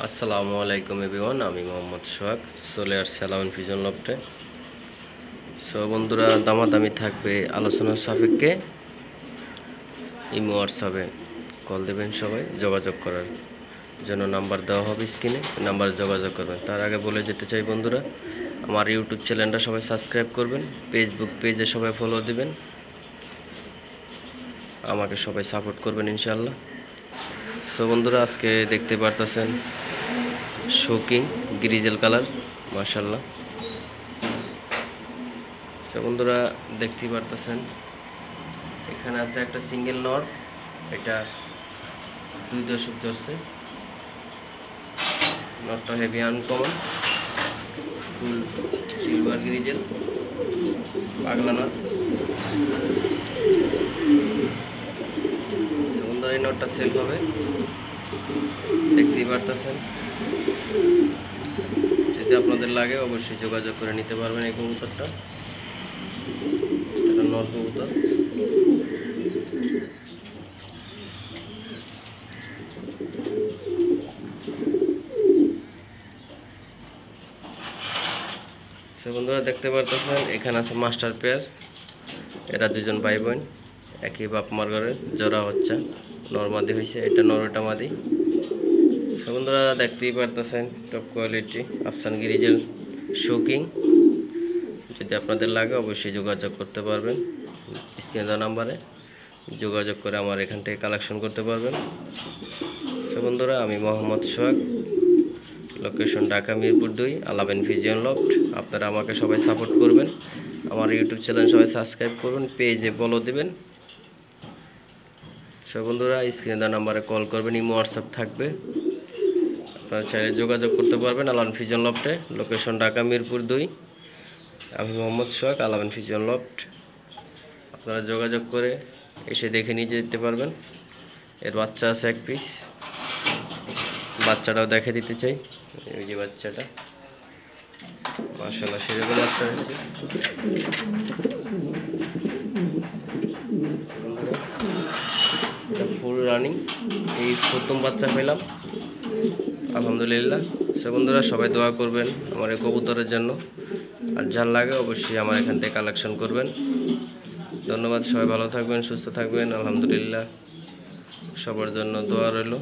আসসালামু আলাইকুম এভরিওয়ান, আমি মোহাম্মদ সোহাগ চলে আসছি আলামিন ফিজন লফটে। সো বন্ধুরা, দামাদামি থাকবে আলোচনার সাপেক্ষে। ইমো হোয়াটসঅ্যাপে কল দেবেন, সবাই যোগাযোগ করার জন্য নাম্বার দেওয়া হবে স্ক্রিনে, নাম্বারে যোগাযোগ করবেন। তার আগে বলে যেতে চাই বন্ধুরা, আমার ইউটিউব চ্যানেলটা সবাই সাবস্ক্রাইব করবেন, ফেসবুক পেজে সবাই ফলো দিবেন, আমাকে সবাই সাপোর্ট করবেন ইনশাল্লাহ। সো বন্ধুরা, আজকে দেখতে পারতেছেন শোকিং গ্রিজেল কালার, মাশাআল্লাহ। তো বন্ধুরা, দেখতেই পারতেছেন এখানে আছে একটা সিঙ্গেল নর, এটা 2 দশক চলছে। নটটা হেভি আনকমন, ফুল সিলভার গ্রিজেল পাগলা নট। বন্ধুরা, এই নটটা সেল হবে, দেখতেই পারতেছেন। যদি আপনাদের লাগে অবশ্যই যোগাযোগ করে নিতে পারবেন। এই কবুতরটা, এটা নর কবুতর। সে বন্ধুরা, দেখতে পারতেছেন এখানে আছে মাস্টার পেয়ার। এরা দুজন ভাই বোন, একই বাপ মার ঘরের জোড়া হচ্ছে, নরমাদি হয়েছে, এটা নর ওটা মাদি। সে বন্ধুরা, দেখতেই পারতেছেন টপ কোয়ালিটি আফসান গ্রিজেল শোকিং। যদি আপনাদের লাগে অবশ্যই যোগাযোগ করতে পারবেন, স্ক্রিনে দেওয়া নাম্বারে যোগাযোগ করে আমার এখান থেকে কালেকশন করতে পারবেন। সে বন্ধুরা, আমি মোহাম্মদ সোহাগ, লোকেশন ঢাকা মিরপুর 2, আলামিন ফিজিয়ন লফট। আপনারা আমাকে সবাই সাপোর্ট করবেন, আমার ইউটিউব চ্যানেল সবাই সাবস্ক্রাইব করবেন, পেজে ফলো দেবেন। সব বন্ধুরা, স্ক্রিনে দেওয়া নাম্বারে কল করবেন, ইমো হোয়াটসঅ্যাপ থাকবে, আপনারা চাইলে যোগাযোগ করতে পারবেন। আলামিন ফিজিয়ন লফটে, লোকেশন ঢাকা মিরপুর 2, আমি মোহাম্মদ সোহাগ, আলামিন ফিজিয়ন লফট। আপনারা যোগাযোগ করে এসে দেখে নিয়ে যেতে পারবেন। এর বাচ্চা আছে 1 পিস, বাচ্চাটাও দেখে দিতে চাই। এই যে বাচ্চাটা, মাশাআল্লাহ সেরকম বাচ্চা হয়েছে। এটা ফুল রানিং, এই প্রথম বাচ্চা পেলাম, আলহামদুলিল্লাহ। সে বন্ধুরা, সবাই দোয়া করবেন আমার এই কবুতরের জন্য, আর যার লাগে অবশ্যই আমার এখান থেকে কালেকশন করবেন। ধন্যবাদ, সবাই ভালো থাকবেন, সুস্থ থাকবেন, আলহামদুলিল্লাহ। সবার জন্য দোয়া রইল।